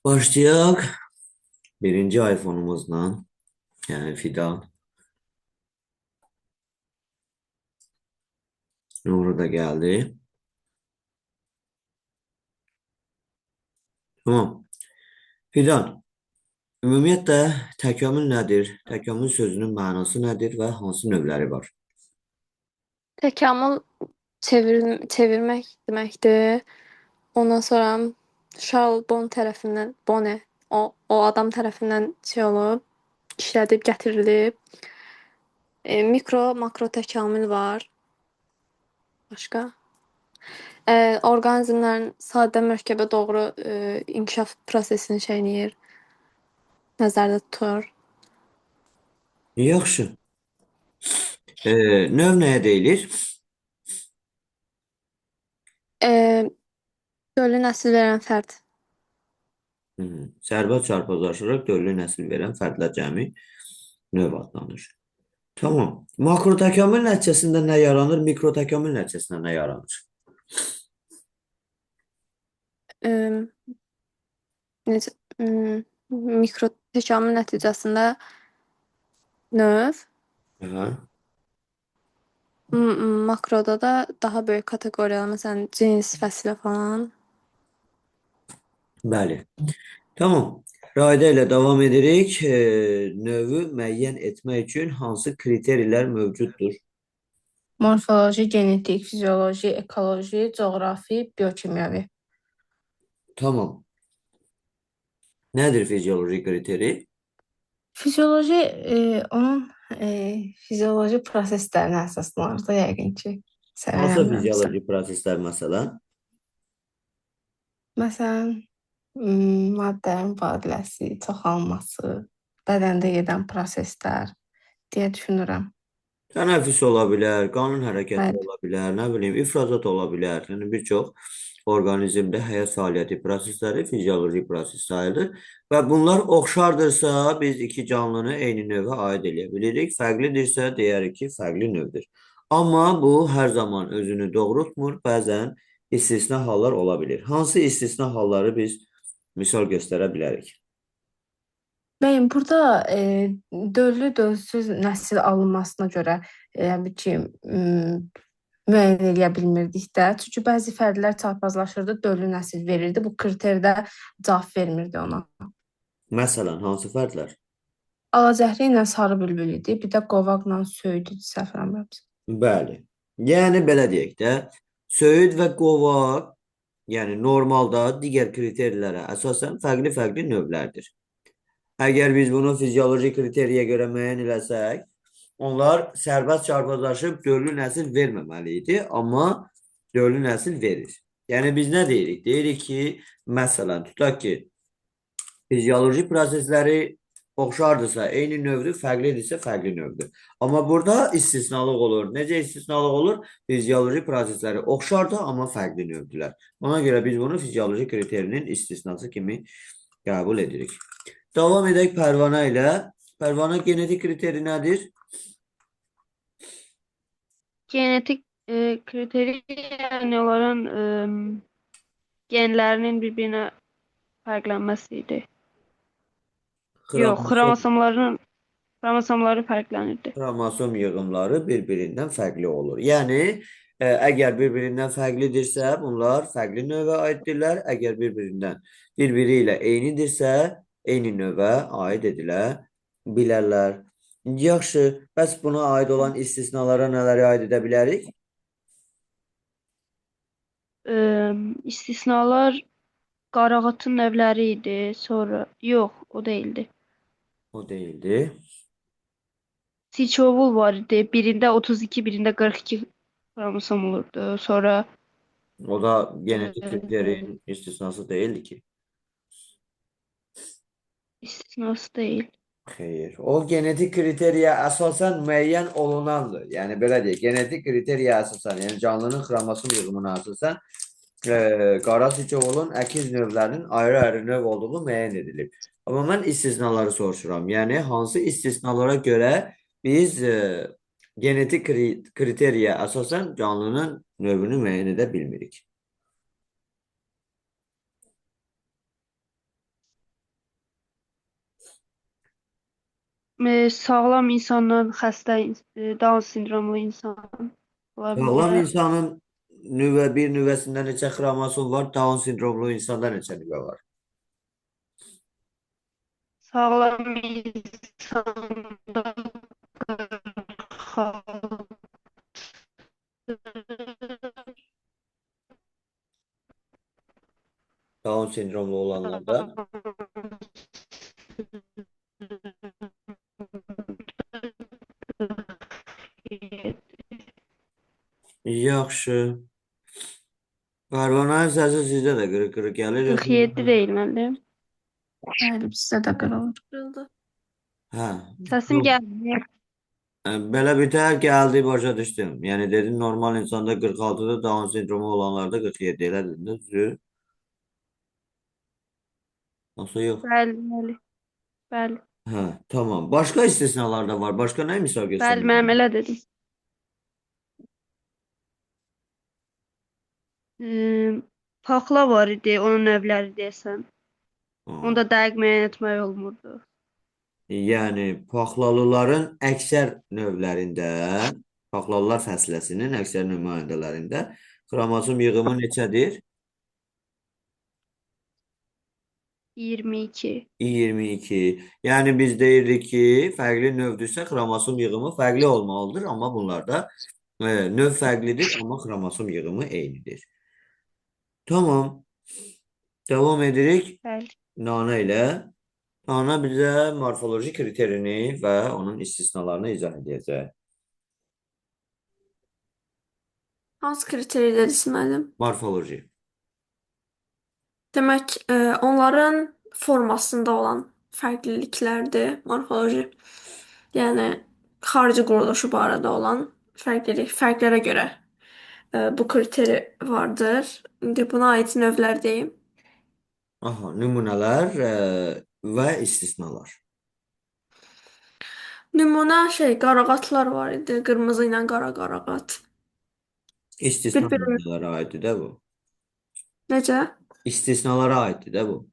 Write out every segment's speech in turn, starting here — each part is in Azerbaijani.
Başlayaq birinci iPhone'umuzla, yani Fidan. Nuru da geldi. Tamam. Fidan, ümumiyyətlə təkamül nədir? Təkamül sözünün mənası nədir və hansı növləri var? Təkamül çevirmək deməkdir. Ondan sonra Charles Bon tərəfindən, Bonnet, o adam tərəfindən şey olub, işlədib gətirilib. Mikro, makro təkamül var. Başqa? Orqanizmlərin sadə mürəkkəbə doğru inkişaf prosesini şeyləyir, nəzərdə tutur. Yaxşı. Növ nəyə deyilir? E, Döllü nəsil verən fərd. Sərbəst çarpazlaşaraq döllü nəsil verən fərdlər cəmi növ adlanır. Tamam. Makro təkamül nəticəsində nə yaranır? Mikro təkamül nəticəsində nə yaranır? E, necə, mikro təkamül nəticəsində növ. Aha. Makroda da daha böyük kateqoriyalar, məsələn, cins, fəsilə falan. Bəli. Tamam. Qayda ilə davam edirik. Növü müəyyən etmək üçün hansı kriterilər mövcuddur? Morfoloji, genetik, fizioloji, ekoloji, coğrafi, biokimyəvi. Tamam. Nədir fizioloji kriteri? Fizioloji onun fizioloji proseslərinə əsaslanır da yəqin ki. Sən Hansı öyrənməmisən. fizioloji proseslər məsələn? Məsələn, maddələrin mübadiləsi, çoxalması, bədəndə gedən proseslər deyə düşünürəm. Tənəffüs ola bilər, qanun hərəkəti Bəli. ola bilər, nə bilim, ifrazat ola bilər. Yəni bir çox orqanizmdə həyat fəaliyyəti prosesləri fizioloji proses sayılır və bunlar oxşardırsa biz iki canlını eyni növə aid edə bilirik. Fərqlidirsə deyərik ki, fərqli növdür. Amma bu hər zaman özünü doğrultmur, bəzən istisna hallar ola bilir. Hansı istisna halları biz misal göstərə bilərik? Bəyim, burada döllü, dölsüz nəsil alınmasına görə bir ki, müəyyən edə bilmirdik də. Çünki bəzi fərdlər çarpazlaşırdı, döllü nəsil verirdi. Bu kriterdə cavab vermirdi ona. Məsələn, hansı fərdlər? Alacəhri ilə sarı bülbül idi. Bir də qovaqla söyüd idi, səhv eləmirəmsə. Bəli. Yəni belə deyək də, söyüd və qovaq, yəni normalda digər kriterlərə əsasən fərqli-fərqli növlərdir. Əgər biz bunu fizioloji kriteriyə görə müəyyən eləsək, onlar sərbəst çarpazlaşıb döllü nəsil verməməli idi, amma döllü nəsil verir. Yəni biz nə deyirik? Deyirik ki, məsələn, tutaq ki, fizioloji prosesləri oxşardısa eyni növdür, fərqlidirsə fərqli növdür. Amma burada istisnalıq olur. Necə istisnalıq olur? Fizioloji prosesləri oxşardır, amma fərqli növdürlər. Ona görə biz bunu fizioloji kriterinin istisnası kimi qəbul edirik. Davam edək Pərvanə ilə. Pərvanə genetik kriteri nədir? Genetik kriteri yəni onların genlərinin bir-birinə fərqlənməsi idi. Yox, xromosomları fərqlənirdi. Xromosom yığımları bir-birindən fərqli olur. Yəni, əgər bir-birindən fərqlidirsə, bunlar fərqli növə aiddirlər. Əgər bir-biri ilə eynidirsə, eyni növə aid edilə bilərlər. Yaxşı, bəs buna aid olan istisnalara nələri aid edə bilərik? İstisnalar qarağatın növləri idi. Sonra yox, o değildi. O deyildi. Siçovul var idi. Birində 32, birində 42 xromosom olurdu. Sonra O da genetik e, kriterin istisnası deyildi ki. istisnası değil. Xeyr. O genetik kriteriyə əsasən müəyyən olunandır. Yəni belə deyək, genetik kriteriyə əsasən, yəni canlının xromosom yığımına əsasən qara siçovulun əkiz növlərinin ayrı-ayrı növ olduğu müəyyən edilib. Amma mən istisnaları soruşuram. Yəni hansı istisnalara görə biz genetik kriteriyə əsasən canlının növünü müəyyən edə bilmirik? Sağlam insandan xəstə, Down sindromlu insan ola Sağlam bilər. insanın nüvə bir nüvəsində neçə xromosom var? Down sindromlu insanda neçə nüvə var? Sağlam insanda 46. Down sindromlu olanlarda. Yaxşı. Pərvanənin səsi sizdə də qırıq-qırıq gəlir, yoxsa? 47 deyilməli. Bəli, bizdə də qırılır. Kırıldı. Hə. Səsim gəlmir. Belə bitər gəldi, başa düşdüm. Yəni dedin normal insanda 46-da, Down sindromu olanlarda 47 elə dedin də, düzü? Yoxsa yox? Bəli, bəli. Bəli. Hə, tamam. Başqa istisnalar da var. Başqa nə misal Bəli, göstərdin? mənim elə dedim. Paxla var idi, onun növləri deyəsən. Onu da dəqiq müəyyən etmək olmurdu. Yəni paxlalıların əksər növlərində, paxlalılar fəsiləsinin əksər nümayəndələrində xromosom yığımı neçədir? 22. 22. Yəni biz deyirik ki, fərqli növdürsə xromosom yığımı fərqli olmalıdır, amma bunlarda növ fərqlidir, amma xromosom yığımı eynidir. Tamam. Devam edirik Bəli. Nana ilə. Nana bizə morfoloji kriterini və onun istisnalarını izah edəcək. Hansı kriterlər müəllim? Morfoloji. Demək, onların formasında olan fərqliliklərdir morfoloji. Yəni xarici quruluşu barədə olan fərqlərə görə bu kriteri vardır. İndi buna aid növlər deyim. Aha, nümunələr və istisnalar. Nümunə qarağatlar var idi. Qırmızı ilə qara qarağat. İstisna Bir-birini nümunələrə aiddir də bu. necə? İstisnalara aiddir də bu.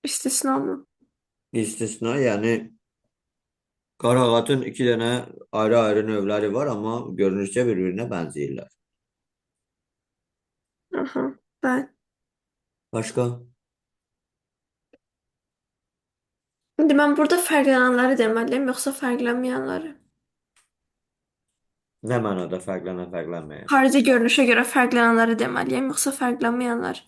İstisna mı? İstisna, yəni qarağatın iki dənə ayrı-ayrı növləri var, amma görünüşcə bir-birinə bənzəyirlər. Aha, bəli. Başqa? İndi mən burada fərqlənənləri deməliyəm, yoxsa fərqlənməyənləri? Nə mənada fərqlənən-fərqlənməyən? Xarici görünüşə görə fərqlənənləri deməliyəm, yoxsa fərqlənməyənlər?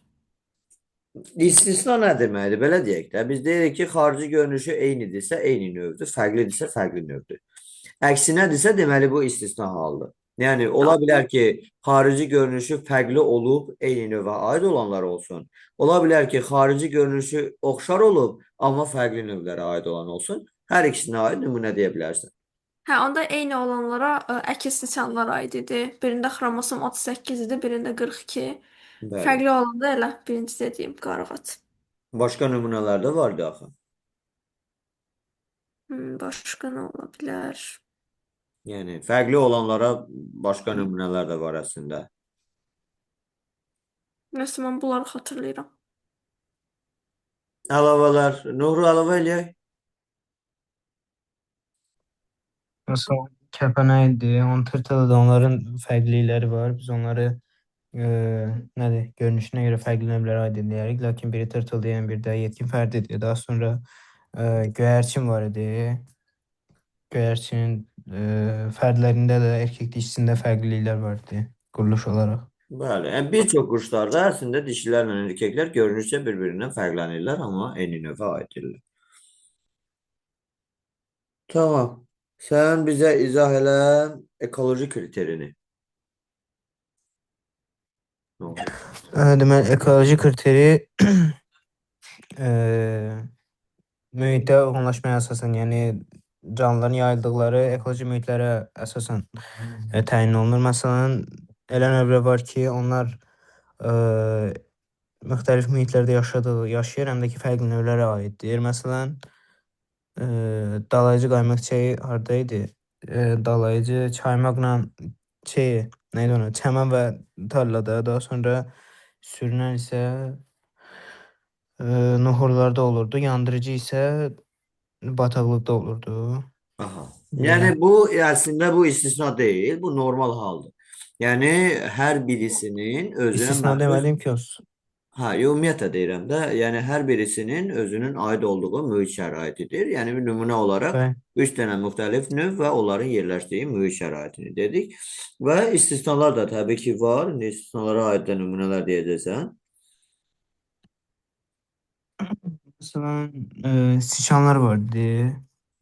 İstisna nə deməkdir? Belə deyək də, biz deyirik ki, xarici görünüşü eynidirsə, eyni növdür, fərqlidirsə, fərqli növdür. Əksinədirsə, deməli bu istisna haldır. Yəni, ola bilər ki, xarici görünüşü fərqli olub, eyni növə aid olanlar olsun. Ola bilər ki, xarici görünüşü oxşar olub, amma fərqli növlərə aid olan olsun. Hər ikisinə aid nümunə deyə bilərsən. Hə, onda eyni olanlara əkiz siçanlar aid idi. Birində xromosom 38 idi, birində 42. Bəli. Fərqli olanda elə birinci dediyim qarağat. Başqa nümunələr də vardı axı. Başqa nə ola bilər? Yəni, fərqli olanlara başqa nümunələr də var əslində. Nəsə mən bunları xatırlayıram. Əlavələr. Nuğru əlavə eləyək. Mesela kəpənəkdir, onun tırtılı da onların fərqlilikləri var. Biz onları nədir, görünüşünə görə fərqli növlərə aid edirik. Lakin biri tırtıl deyən, bir də yetkin fərdidir. Daha sonra göyərçin var idi. Göyərçinin fərdlərində də erkək dişisində fərqliliklər var idi quruluş olaraq. Bəli, yəni bir çox quşlarda əslində dişilərlə erkəklər görünüşcə bir-birindən fərqlənirlər, amma eyni növə aiddirlər. Tamam. Sən bizə izah elə ekoloji kriterini. Nə oldu? Deməli, ekoloji kriteri mühitə uyğunlaşmaya əsasən, yəni canlıların yayıldıqları ekoloji mühitlərə əsasən təyin olunur. Məsələn, elə növlər var ki, onlar müxtəlif mühitlərdə yaşayır, həm də ki, fərqli növlərə aiddir. Məsələn, dalayıcı qaymaq çayı harda idi? Dalayıcı qaymaqla neydi ona? Çəmən və tarlada, daha sonra sürünən isə nohurlarda olurdu. Yandırıcı ise bataqlıqda olurdu. Aha. Belə. Yani bu aslında bu istisna değil, bu normal haldır. Yani her birisinin özüne İstisna məxsus. deməliyim ki, olsun. Ha, ümumiyyətlə deyirəm də, yəni hər birisinin özünün aid olduğu mühit şəraitidir. Yəni bir nümunə olaraq Bəli. 3 dənə müxtəlif növ və onların yerləşdiyi mühit şəraitini dedik. Və istisnalar da təbii ki var. İndi istisnalara aid də nümunələr deyəcəksən. Məsələn, siçanlar vardı.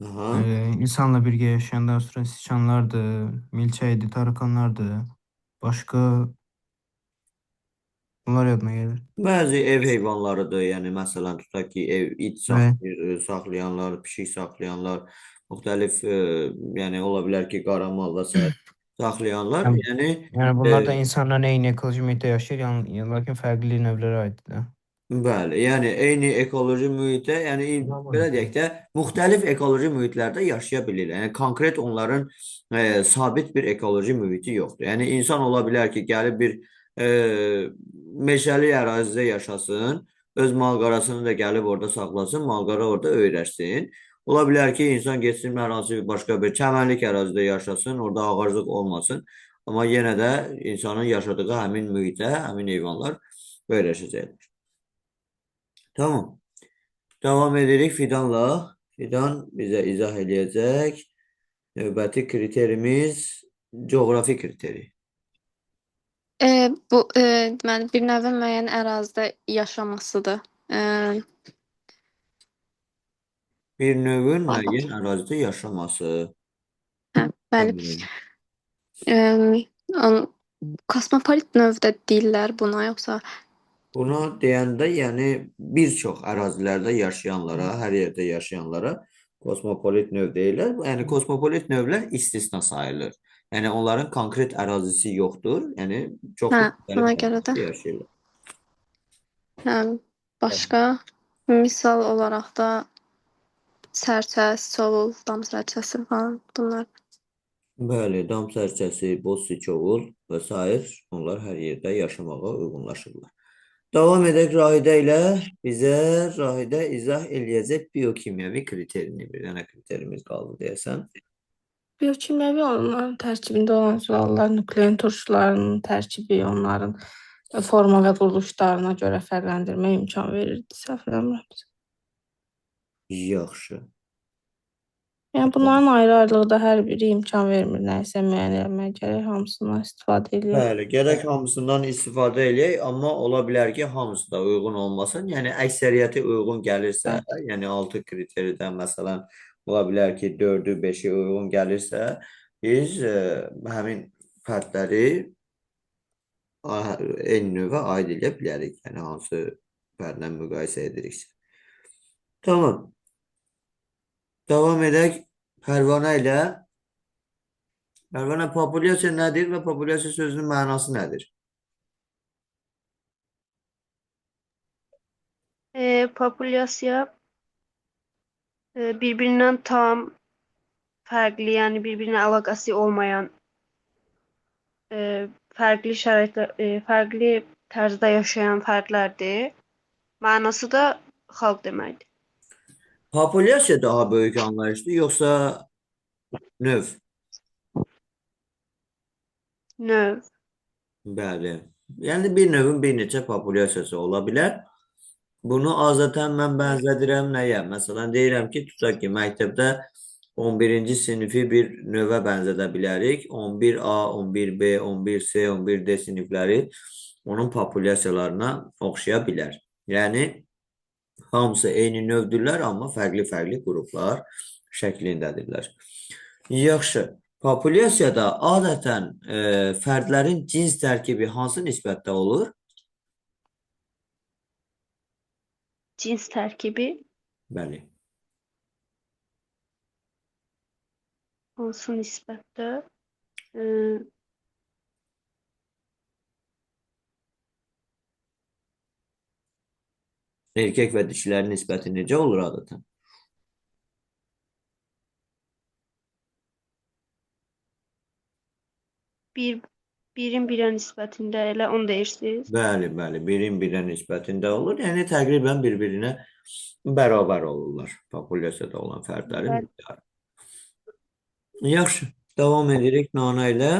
Aha. İnsanla birgə yaşayandan sonra siçanlardı, milçəkdi, tarakanlardı. Başqa bunlar yadıma gəlir. Bəzi ev heyvanlarıdır. Yəni məsələn tutaq ki, it Və saxlayanlar, pişik saxlayanlar, müxtəlif yəni ola bilər ki, qaramal və sair saxlayanlar. yəni, Yəni yəni e, bunlar da insanlarla eyni ekoloji mühitdə yaşayır, lakin fərqli növlərə aiddir. bəli, yəni eyni ekoloji mühitdə, yəni belə deyək də, müxtəlif ekoloji mühitlərdə yaşaya bilirlər. Yəni konkret onların sabit bir ekoloji mühiti yoxdur. Yəni insan ola bilər ki, gəlib bir e, meşəlik ərazidə yaşasın, öz malqarasını da gəlib orada saxlasın, malqara orada öyrəşsin. Ola bilər ki, insan getsin hər hansı bir başqa bir çəmənlik ərazidə yaşasın, orada ağaclıq olmasın. Amma yenə də insanın yaşadığı həmin mühitə, həmin heyvanlar öyrəşəcəklər. Tamam. Devam edirik Fidan'la. Fidan bize izah edecek. Növbəti kriterimiz coğrafi kriteri. Bu deməli bir növün müəyyən ərazidə yaşamasıdır. Bir növün müəyyən ərazidə yaşaması. Hə, bəli. Tamam. Kosmopolit növ də deyirlər buna, yoxsa Bunu deyəndə, yəni bir çox ərazilərdə yaşayanlara, hər yerdə yaşayanlara kosmopolit növ deyirlər. Yəni kosmopolit növlər istisna sayılır. Yəni onların konkret ərazisi yoxdur. Yəni hə, çoxlu müxtəlif buna görə də ərazidə yaşayırlar. hə, başqa misal olaraq da sərçə, siçovul, dam sərçəsi falan bunlar. Bəli, dam sərçəsi, boz siçovul və sair onlar hər yerdə yaşamağa uyğunlaşırlar. Davam edək Rahidə ilə. Bizə Rahidə izah eləyəcək biokimyəvi kriterini. Bir dənə kriterimiz qaldı deyəsən. Biokimyəvi onların tərkibində olan suallar nuklein turşularının tərkibi, onların forma və quruluşlarına görə fərqləndirmə imkan verirdi, səhv eləmirəmsə. Yaxşı. Yəni bunların ayrı-ayrılığı da hər biri imkan vermir nəyisə müəyyən etməyə gərək hamısından istifadə edək. Bəli, gərək hamısından istifadə eləyək, amma ola bilər ki, hamısı da uyğun olmasın. Yəni əksəriyyəti uyğun gəlirsə, yəni 6 kriteridən məsələn ola bilər ki, 4-ü, 5-i uyğun gəlirsə, biz həmin fərdləri eyni növə aid edə bilərik. Yəni hansı fərdlə müqayisə ediriksə. Tamam. Devam edək Pərvanə ilə. Pərvanə, populyasiya nədir və populyasiya sözünün mənası nədir? Populyasiya birbirindən tam fərqli, yəni bir-birinə əlaqəsi olmayan fərqli şəraitlər, fərqli tərzdə yaşayan fərdlərdir. Mənası da xalq deməkdir. Populyasiya daha böyük anlayışdır, yoxsa növ? Növ. Bəli. Yəni bir növün bir neçə populyasiyası ola bilər. Bunu azətən mən bənzədirəm nəyə? Məsələn, deyirəm ki, tutaq ki, məktəbdə 11-ci sinifi bir növə bənzədə bilərik. 11A, 11B, 11C, 11D sinifləri onun populyasiyalarına oxşaya bilər. Yəni, hamısı eyni növdürlər, amma fərqli-fərqli qruplar şəklindədirlər. Yaxşı. Populyasiyada adətən fərdlərin cins tərkibi hansı nisbətdə olur? Cins tərkibi Bəli. hansı nisbətdə? Erkək və dişilərin nisbəti necə olur adətən? Bir Birin birə nisbətində elə onu deyirsiniz? Bəli, bəli, birin birə nisbətində olur. Yəni təqribən bir-birinə bərabər olurlar populyasiyada olan fərdlərin Bəli. miqdarı. Yaxşı, davam edirik Nana ilə.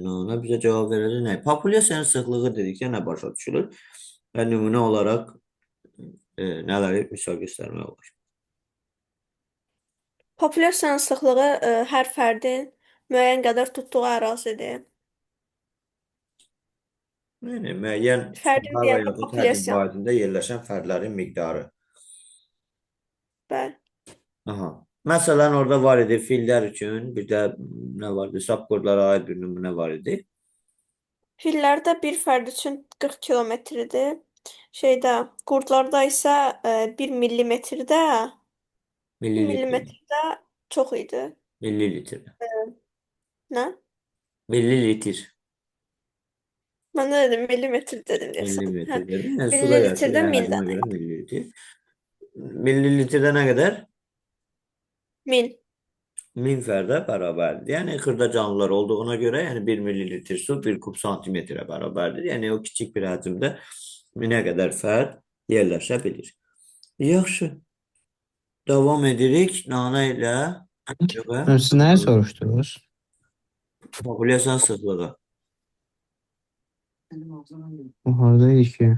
Nana bizə cavab verəcək. Nə? Populyasiyanın sıxlığı dedikdə nə başa düşülür? Və nümunə olaraq nələri misal göstərmək olar? Populyasiyanın sıxlığı hər fərdin müəyyən qədər tutduğu ərazidir. Yəni müəyyən Fərdin sahə və deyəndə yaxud hər populyasiya. ibarətində yerləşən fərdlərin miqdarı. Bəli. Aha. Məsələn, orada var idi fillər üçün, bir də nə var idi? Sapqurlara aid bir nümunə var idi. Fillərdə bir fərd üçün 40 kilometrdir. Qurdlarda isə 1 millimetrdə Millilitr. çox idi. Millilitr. Nə? Millilitr. Mən nə dedim? Millimetr dedim deyəsən. Hə. Millimetr dedi. Yəni suda Millilitrdə yaşayan 1000 həcmə dənə. görə millilitr. Millilitrdə nə qədər? 1000. 1000 fərdə bərabərdir. Yəni xırda canlılar olduğuna görə, yəni 1 millilitr su 1 kub santimetrə bərabərdir. Yəni o kiçik bir həcmdə minə qədər fərd yerləşə bilir. Yaxşı. Davam edirik Nana ilə Siz nəyə soruşdunuz? populyasiyanın sıxlığı. O haradaydı ki?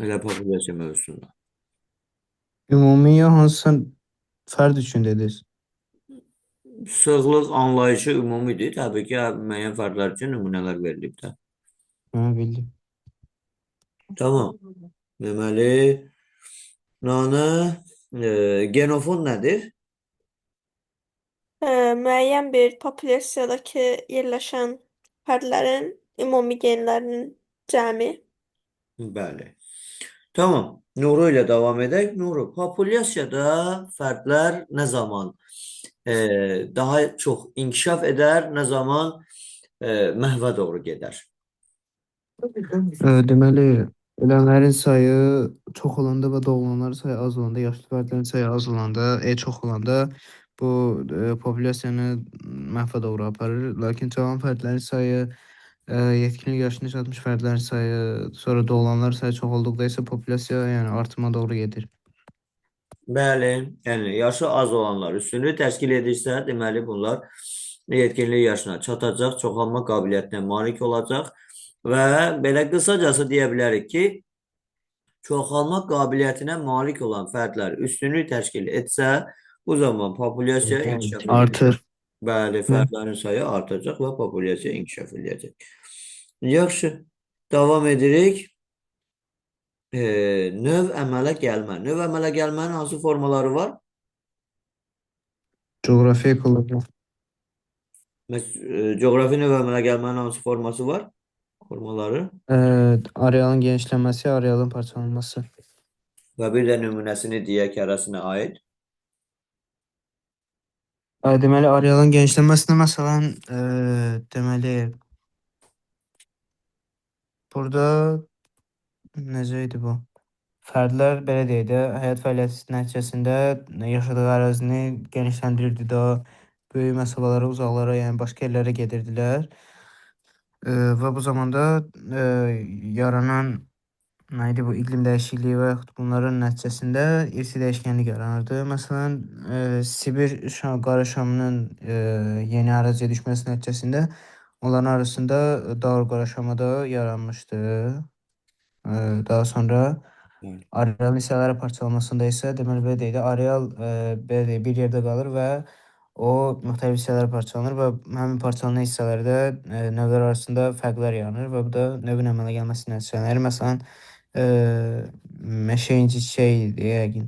Elə populyasiya mövzusunda. Ümumi ya hansısa fərd üçün dediniz? Sıxlıq anlayışı ümumidir. Təbii ki, müəyyən fərdlər üçün nümunələr verilib də. Hə, bildim. Tamam. Deməli, Nana, genofond nədir? Müəyyən bir populyasiyadakı yerləşən fərdlərin ümumi genlərinin cəmi. Bəli. Tamam. Nuru ilə davam edək. Nuru, populyasiyada fərdlər nə zaman daha çox inkişaf edər, nə zaman məhvə doğru gedər? Deməli, ölənlərin sayı çox olanda və doğulanların sayı az olanda, yaşlı fərdlərin sayı az olanda, çox olanda bu populyasiyanı məhvə doğru aparır. Lakin cavan fərdlərin sayı, yetkinlik yaşına çatmış fərdlərin sayı, sonra doğulanların sayı çox olduqda isə populyasiya yəni artıma doğru gedir. Bəli, yəni yaşı az olanlar üstünlüyü təşkil edirsə, deməli bunlar yetkinlik yaşına çatacaq, çoxalma qabiliyyətinə malik olacaq və belə qısacası deyə bilərik ki, çoxalma qabiliyyətinə malik olan fərdlər üstünlük təşkil etsə, bu zaman populyasiya inkişaf edəcək. Artır. Bəli, fərdlərin sayı artacaq və populyasiya inkişaf edəcək. Yaxşı, davam edirik. Növ əmələ gəlmə. Növ əmələ gəlmənin hansı formaları var? Coğrafi ekologiya. Coğrafi növ əmələ gəlmənin hansı forması var? Formaları. Arealın genişlənməsi, arealın parçalanması. Və bir də nümunəsini deyək hərəsinə aid. Deməli, arealın genişlənməsinə məsələn, deməli, burada necə idi bu? Fərdlər belə deyək də, həyat fəaliyyəti nəticəsində yaşadığı ərazini genişləndirirdi, daha böyük məsafələrə, uzaqlara, yəni başqa yerlərə gedirdilər. Və bu zamanda yaranan nə idi bu iqlim dəyişikliyi və yaxud bunların nəticəsində irsi dəyişkənlik yaranırdı. Məsələn, Sibir qarışamının yeni əraziyə düşməsi nəticəsində onların arasında Dağır qarışamada yaranmışdı. Daha sonra Bəli. areal hissələrə parçalanmasında isə deməli belə deyək də, areal belə deyək, bir yerdə qalır və o müxtəlif hissələrə parçalanır və həmin parçalanan hissələrdə növlər arasında fərqlər yaranır və bu da növün əmələ gəlməsi nəticələnir. Məsələn, meşə inci çiçəyi idi yəqin.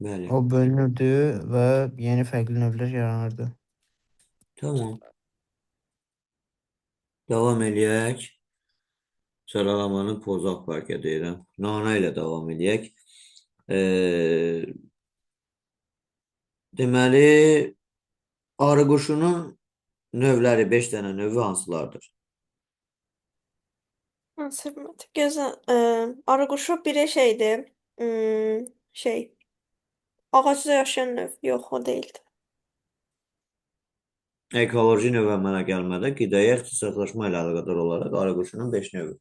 Bəli. O bölünürdü və yeni fərqli növlər yaranırdı. Tamam. Davam eləyək. Sıralamanın pozaq bəlkə deyirəm. Nana ilə davam eləyək. Deməli, arıquşunun növləri 5 dənə növü hansılardır? Hansı hörmət? Arıquşu biri şeydir. Ağacda yaşayan növ. Yox, o deyildi. Ekoloji növ əmələ gəlmədə qidaya ixtisaslaşma ilə əlaqədar olaraq arıquşunun 5 növü.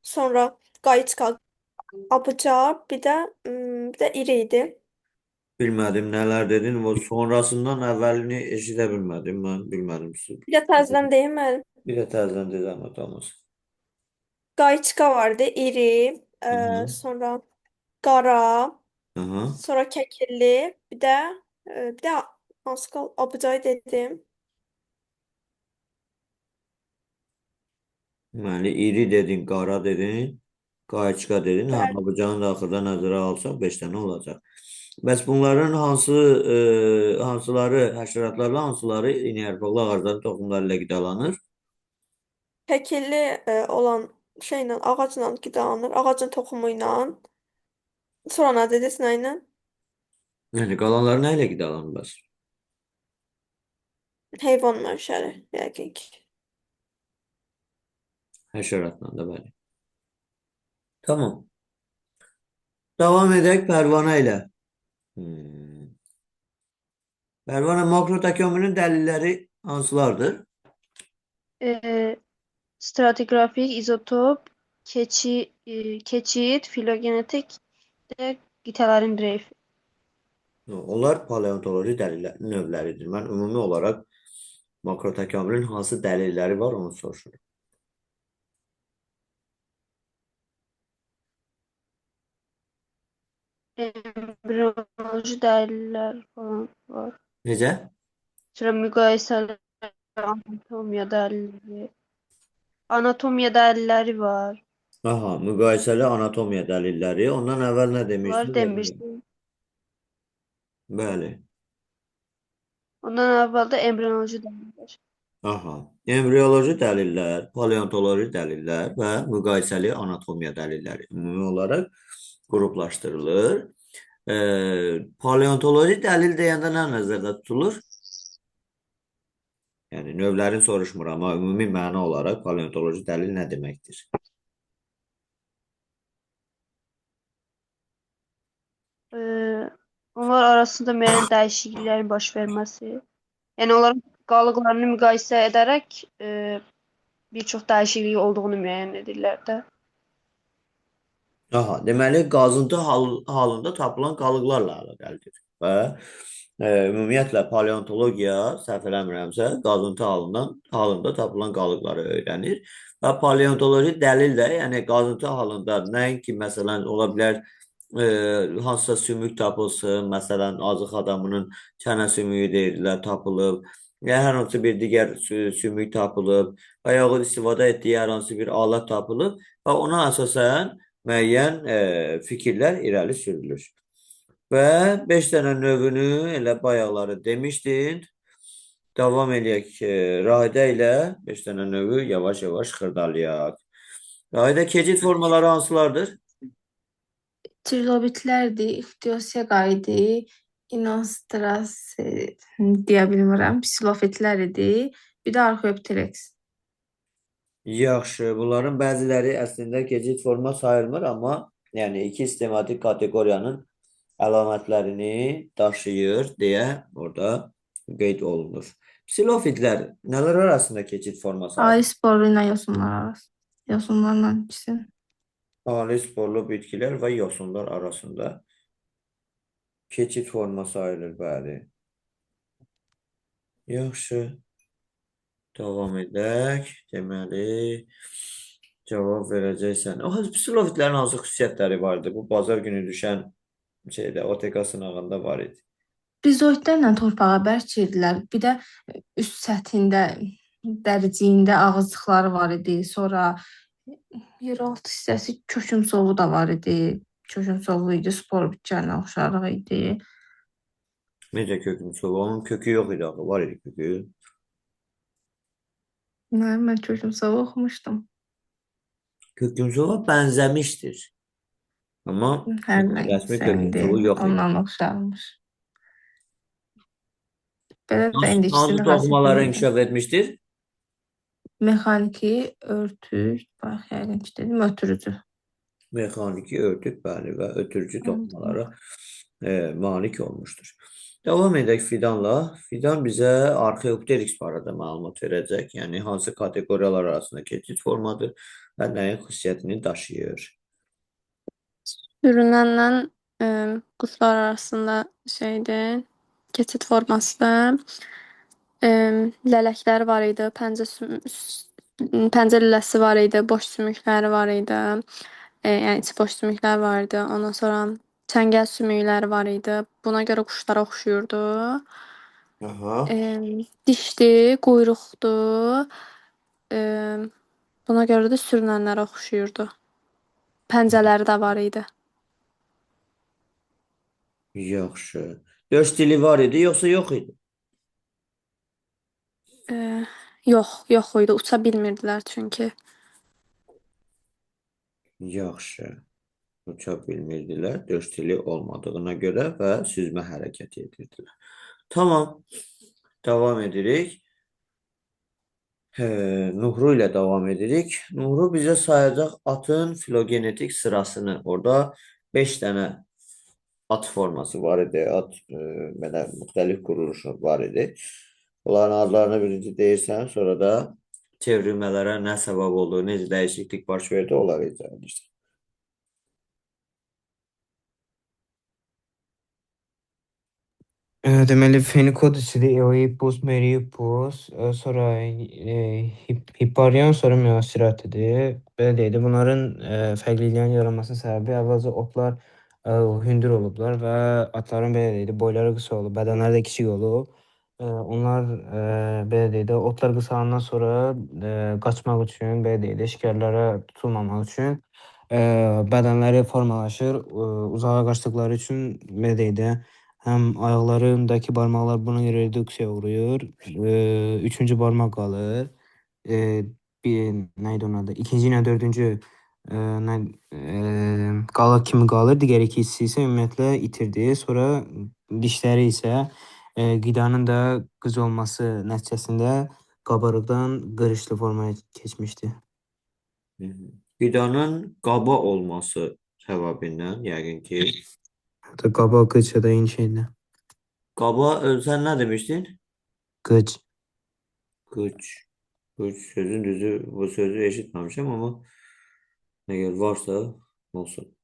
Sonra qayçqa, abıcar, bir də iri idi. Bilmədim nələr dedin. O sonrasından əvvəlini eşidə bilmədim. Mən bilmədim. Bir də təzədən deyim müəllim. Bir də təzədən de zəhmət olmasın. Qayçqa vardı, iri, Hı-hı. sonra qara, Aha. sonra kəkilli, bir də hansı abıcay dedim. Deməli, iri dedin, qara dedin, qayçqa dedin. Hə, Bəli. abıcanı da axırda nəzərə alsaq 5 dənə olacaq. Bəs bunların hansıları həşəratlarla, hansıları iynəyarpaqlı ağacların toxumları ilə qidalanır? Kəkilli olan şeylə, ağacla qidalanır, ağacın toxumu ilə. Sonra nə dediniz, nə ilə? Yəni qalanları nə ilə qidalanırlar? Heyvan mənşəli, yəqin ki. Həşəratla da bəli. Tamam. Davam edək pərvanə ilə. Pərvanə makrotakamülün dəlilləri hansılardır? Stratigrafik, izotop, keçid, filogenetik də qitələrin reyfi. Onlar paleontoloji növləridir. Mən ümumi olaraq makrotakamülün hansı dəlilləri var onu soruşuram. Embrioloji dəlillər falan var. Necə? Sonra müqayisələr, anatomiya dəlilləri var. Aha, müqayisəli anatomiya dəlilləri. Ondan əvvəl nə Var demişdin? demişdim. Bəli. Ondan əvvəl də embrioloji dəlillər. Aha, embrioloji dəlillər, paleontoloji dəlillər və müqayisəli anatomiya dəlilləri ümumi olaraq qruplaşdırılır. Paleontoloji dəlil deyəndə nə nəzərdə tutulur? Yəni növlərini soruşmur, amma ümumi məna olaraq paleontoloji dəlil nə deməkdir? Onlar arasında müəyyən dəyişikliklərin baş verməsi. Yəni onların qalıqlarını müqayisə edərək bir çox dəyişiklik olduğunu müəyyən edirlər də. Aha, deməli qazıntı halında tapılan qalıqlarla əlaqəlidir və ümumiyyətlə paleontologiya, səhv eləmirəmsə, qazıntı halında tapılan qalıqları öyrənir və paleontoloji dəlil də, yəni qazıntı halında nəinki məsələn ola bilər hansısa sümük tapılsın, məsələn azıq adamının çənə sümüyü deyirlər tapılıb, ya hər hansı bir digər sümük tapılıb və yaxud istifadə etdiyi hər hansı bir alət tapılıb və ona əsasən müəyyən fikirlər irəli sürülür. Və 5 dənə növünü elə bayaqları demişdin. Davam eləyək Rahidə ilə 5 dənə növü yavaş-yavaş xırdalayaq. Rahidə, keçid formaları hansılardır? Trilobitlərdir, ixtiosega idi, inosteras deyə bilmirəm, psilofitlər idi, bir də arxeopteryx. Yaxşı, bunların bəziləri əslində keçid forma sayılmır, amma yəni iki sistematik kateqoriyanın əlamətlərini daşıyır deyə orada qeyd olunur. Psilofitlər nələr arasında keçid forma sayılır? Ali sporlu ilə yosunlar arası. Yosunlarla ikisi. Ali sporlu bitkilər və yosunlar arasında keçid forma sayılır, bəli. Yaxşı. Davam edək. Deməli, cavab verəcəksən. O, psilofitlərin hansı xüsusiyyətləri vardı? Bu bazar günü düşən OTK sınağında var idi. Rizoidlərlə torpağa bərkirdilər. Bir də üst səthində, dəriciyində ağızlıqları var idi. Sonra yeraltı hissəsi kökümsovu da var idi. Kökümsovu idi, spor bitkərinə oxşarlıq idi. Necə kökümsovu? Onun kökü yox idi axı, var idi kökü. Mən kökümsovu oxumuşdum. Kökümsova bənzəmişdir. Amma Hər rəsmi nəysə kökümsovu yox idi. ondan oxşarmış. Belə də Hansı indikisində toxumaları inkişaf etmişdir? Mexaniki, örtük, bax, yəqin ki dedim, ötürücü. Mexaniki örtük bəli və ötürücü Anladım. toxumalara malik olmuşdur. Davam edək Fidanla. Fidan bizə Arxeopteryx barədə məlumat verəcək. Yəni hansı kateqoriyalar arasında keçid formadır və nəyin xüsusiyyətini daşıyır. Sürünənlə quşlar arasında şeydir, keçid formasıdır. Lələklər var idi, pəncə lüləsi var idi, boş sümükləri var idi. Yəni içi boş sümüklər var idi. Ondan sonra çəngəl sümükləri var idi. Buna görə quşlara oxşuyurdu. Aha. Dişli, quyruqdu. Buna görə də sürünənlərə oxşuyurdu. Pəncələri də var idi. Yaxşı. Döş dili var idi, yoxsa yox idi? Yox idi. Uça bilmirdilər çünki. Yaxşı. Uça bilmirdilər, döş dili olmadığına görə və süzmə hərəkət edirdilər. Tamam. Davam edirik. Nuhru ilə davam edirik. Nuhru bizə sayacaq atın filogenetik sırasını. Orada 5 dənə at forması var idi. At belə müxtəlif quruluşu var idi. Onların adlarını birinci deyirsən, sonra da çevrilmələrə nə səbəb oldu, necə dəyişiklik baş verdi, onları izah edirsən. Deməli, Phenicodicidir, Eohippus, Meryhippus, sonra Hipparion, sonra Meoceratidir. Belə deyək də, bunların fərqliliklərin yaranmasının səbəbi əvvəlcə otlar hündür olublar və atların belə deyək də, boyları qısa olub, bədənləri də kiçik olub. Onlar belə deyək də, otlar qısalandan sonra qaçmaq üçün, belə deyək də, şikərlərə tutulmamaq üçün bədənləri formalaşır. Uzağa qaçdıqları üçün, belə deyək də, həm ayaqlarındakı barmaqlar buna görə reduksiyaya uğrayır. Üçüncü barmaq qalır. Nə idi onun adı? İkinci ilə dördüncü qalaq kimi qalır. Digər iki hissi isə ümumiyyətlə itirdi. Sonra dişləri isə qidanın da qıc olması nəticəsində qabarıqdan qırışlı formaya keçmişdi. Qidanın qaba olması səbəbindən yəqin ki, Hətta qaba, qıç da eyni şeydir. qaba sən nə demişdin? Qıç. Qıç. Qıç sözün düzü, bu sözü eşitməmişəm, amma əgər varsa olsun.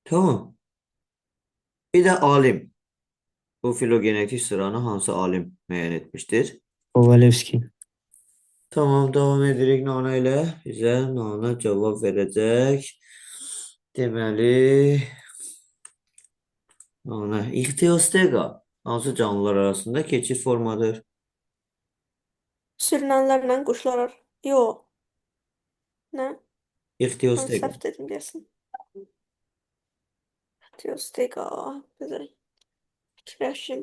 Tamam. Bir də alim. Bu filogenetik sıranı hansı alim müəyyən etmişdir? Kovalevski. Tamam, davam edirik Nana ilə. Bizə Nana cavab verəcək. Deməli, Nana, İxtiostega hansı canlılar arasında keçid formadır? Sürünənlərlə quşlar. Yox. Nə? Mən İxtiostega. səhv dedim deyəsən. Tiostega. Bizə fikirləşim.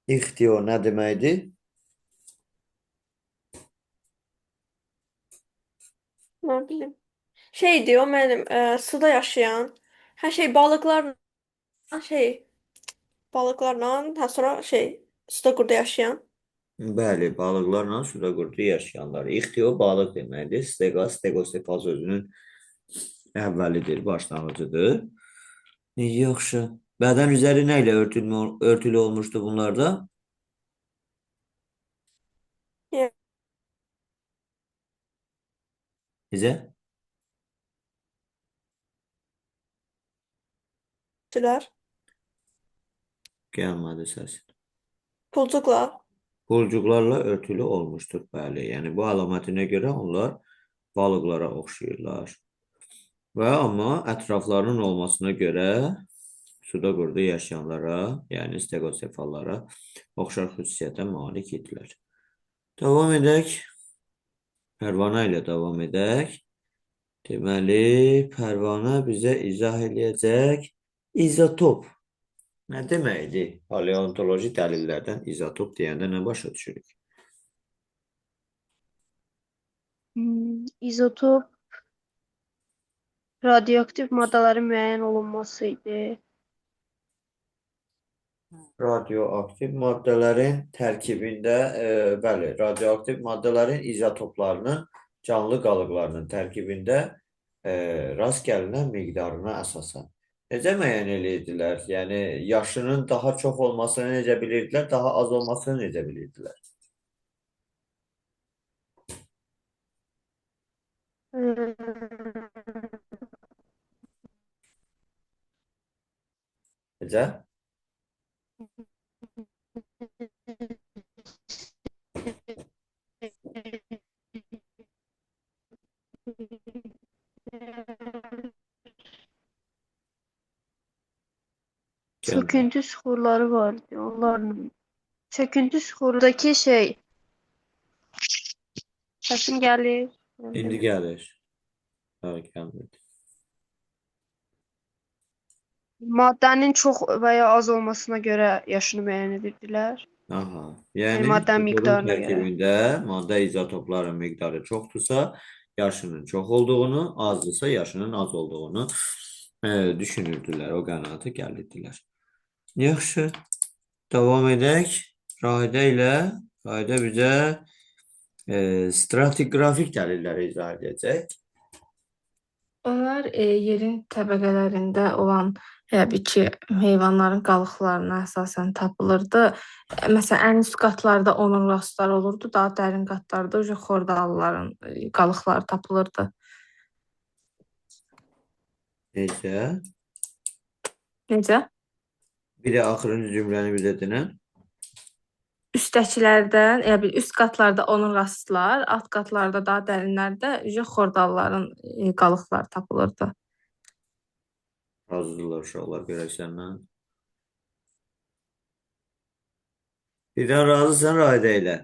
İxtio nə deməkdir? Nə bilim. Şeydir o mənim suda yaşayan. Hər şey balıqlarla hə sonra suda qurda yaşayan. Bəli, balıqlarla suda qurdu yaşayanlar. İxtio balıq deməkdir. Stega, stegosefal sözünün əvvəlidir, başlanğıcıdır. Yaxşı. Bədən üzəri nə ilə örtülü olmuşdu bunlarda? Bizə? Şeylər. Gəlmədi səs. Pulcuqlar. Pulcuqlarla örtülü olmuşdur, bəli. Yəni bu əlamətinə görə onlar balıqlara oxşayırlar. Və amma ətraflarının olmasına görə suda qurdu yaşayanlara, yəni stegosefallara oxşar xüsusiyyətə malik idilər. Davam edək. Pərvanə ilə davam edək. Deməli, Pərvanə bizə izah eləyəcək. İzotop nə deməkdir? Paleontoloji dəlillərdən izotop deyəndə nə başa düşürük? İzotop radioaktiv maddələrin müəyyən olunması idi. Radioaktiv maddələrin tərkibində, bəli, radioaktiv maddələrin izotoplarının canlı qalıqlarının tərkibində rast gəlinən miqdarına əsasən. Necə müəyyən edirdilər? Yəni yaşının daha çox olmasını necə bilirdilər, daha az olmasını necə bilirdilər? Necə? Göndər. Çöküntü süxurları vardı. Onlarla. Çöküntü süxurundakı şey. Səsim gəlir. İndi gəlir. Ha, gəlmir. Maddənin çox və ya az olmasına görə yaşını müəyyən edirdilər. Aha. Yəni Yəni maddənin suxurun miqdarına görə. tərkibində maddə izotopların miqdarı çoxdursa, yaşının çox olduğunu, azdırsa yaşının az olduğunu düşünürdülər. O qənaətə gəlirdilər. Yaxşı. Davam edək. Rahidə ilə. Rahidə bizə stratigrafik dəlilləri izah edəcək. Onlar yerin təbəqələrində olan təbii ki, heyvanların qalıqlarına əsasən tapılırdı. Məsələn, ən üst qatlarda onurğasılar olurdu, daha dərin qatlarda xordalların qalıqları tapılırdı. Necə? Necə? Bir də axırıncı cümləni bizə denən. Üstdəkilərdən, üst qatlarda onurğasılar, alt qatlarda daha dərinlərdə xordalların qalıqları tapılırdı. Razıdırlar uşaqlar görək səndən. Birdən razısan Rahidə ilə.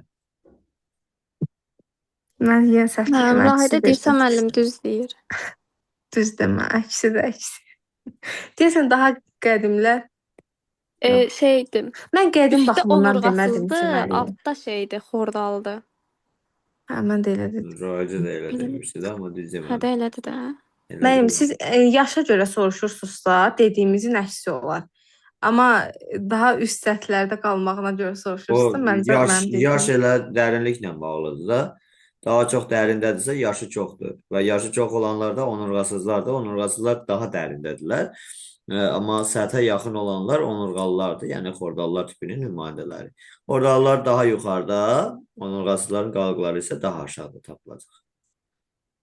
Mən yenə səhv dedim, Rahidə deyirsə əksi müəllim düz deyir. düz demə, əksi də əksi. Deyəsən daha qədimlər. Şeydi. Mən qədim Üstdə baxımından demədim ki, onurğasızdı, müəllim. altda şeydi, xordaldı. Hə, mən də elə dedim. Rahidə də elə demişdi də, amma düz Hə demədi. də elədi də. Müəllim, siz yaşa görə soruşursunuzsa, dediyimizin əksi olar. Amma daha üst səthlərdə qalmağına görə O soruşursunuzsa, məncə mənim yaş dediyim. elə dərinliklə bağlıdır da. Daha çox dərindədirsə yaşı çoxdur. Və yaşı çox olanlar da onurğasızlardır. Onurğasızlar daha dərindədirlər. Amma səthə yaxın olanlar onurğalılardır. Yəni xordallar tipinin nümayəndələri. Xordallar daha yuxarıda, onurğasızların qalıqları isə daha aşağıda tapılacaq.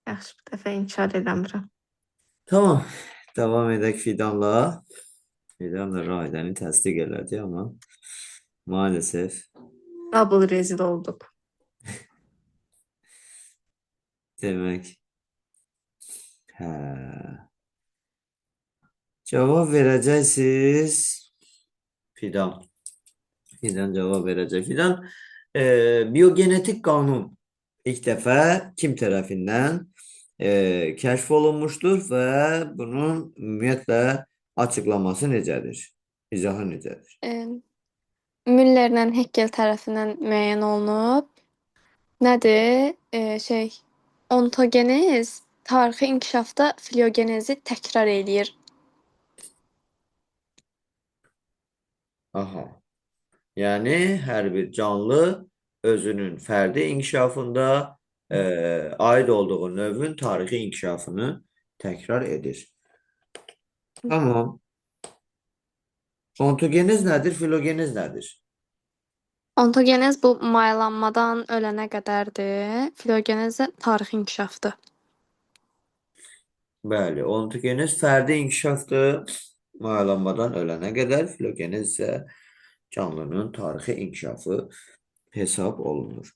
Yaxşı, bir dəfə inkar eləmirəm. Tamam. Davam edək Fidanla. Fidan da Rahidəni təsdiq elədi, amma maalesef Double rezil olduq. demək. Hə. Cavab verəcəksiniz. Fidan. Fidan cavab verəcək. Fidan biogenetik qanun ilk dəfə kim tərəfindən kəşf olunmuşdur və bunun ümumiyyətlə açıqlaması necədir? İzahı necədir? Müllerlə Heckel tərəfindən müəyyən olunub. Nədir? Ontogenez tarixi inkişafda filogenezi təkrar eləyir. Aha. Yəni hər bir canlı özünün fərdi inkişafında aid olduğu növün tarixi inkişafını təkrar edir. Tamam. Ontogenez nədir? Filogenez nədir? Ontogenez bu mayalanmadan ölənə qədərdir. Filogenez də tarixi inkişafdır. Bəli, ontogenez fərdi inkişafdır. Mayalanmadan ölənə qədər, filogenez isə canlının tarixi inkişafı hesab olunur.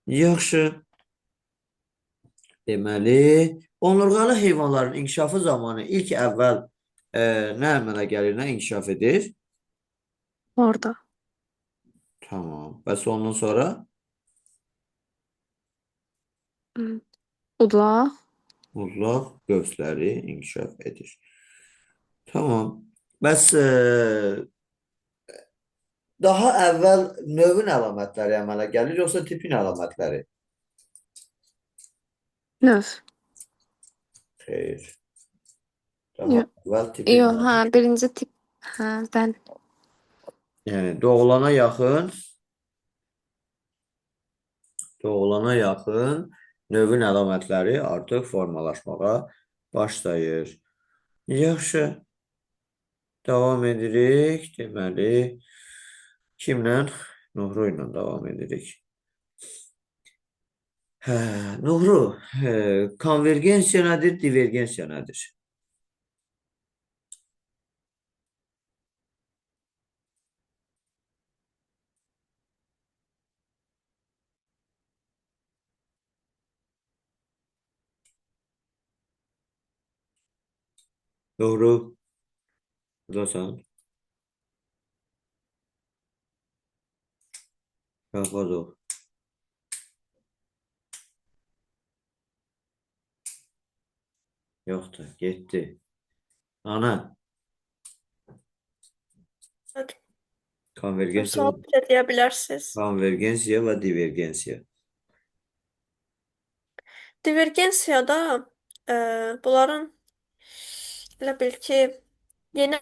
Yaxşı. Deməli, onurğalı heyvanların inkişafı zamanı ilk əvvəl nə əmələ gəlir, nə inkişaf edir? Orada. Tamam. Bəs ondan sonra? Udlaq. Udlaq qövsləri inkişaf edir. Tamam. Bəs daha əvvəl növün əlamətləri əmələ gəlir, yoxsa tipin əlamətləri? Növ. Xeyr. Daha Yox. əvvəl tipin Yox, hə, birinci tip. Hə, bəli. Yəni doğulana yaxın Növün əlamətləri artıq formalaşmağa başlayır. Yaxşı, davam edirik. Deməli, kimlə? Nuhru ilə davam edirik. Nuhru, konvergensiya nədir, divergensiya nədir? Nuhru, buradasan? Yoxladı. Yoxdur, getdi. Ana, Evet. konvergensiya, Sual deyə bilərsiniz. konvergensiya və divergensiya. Divergensiyada bunların elə bil ki, yeni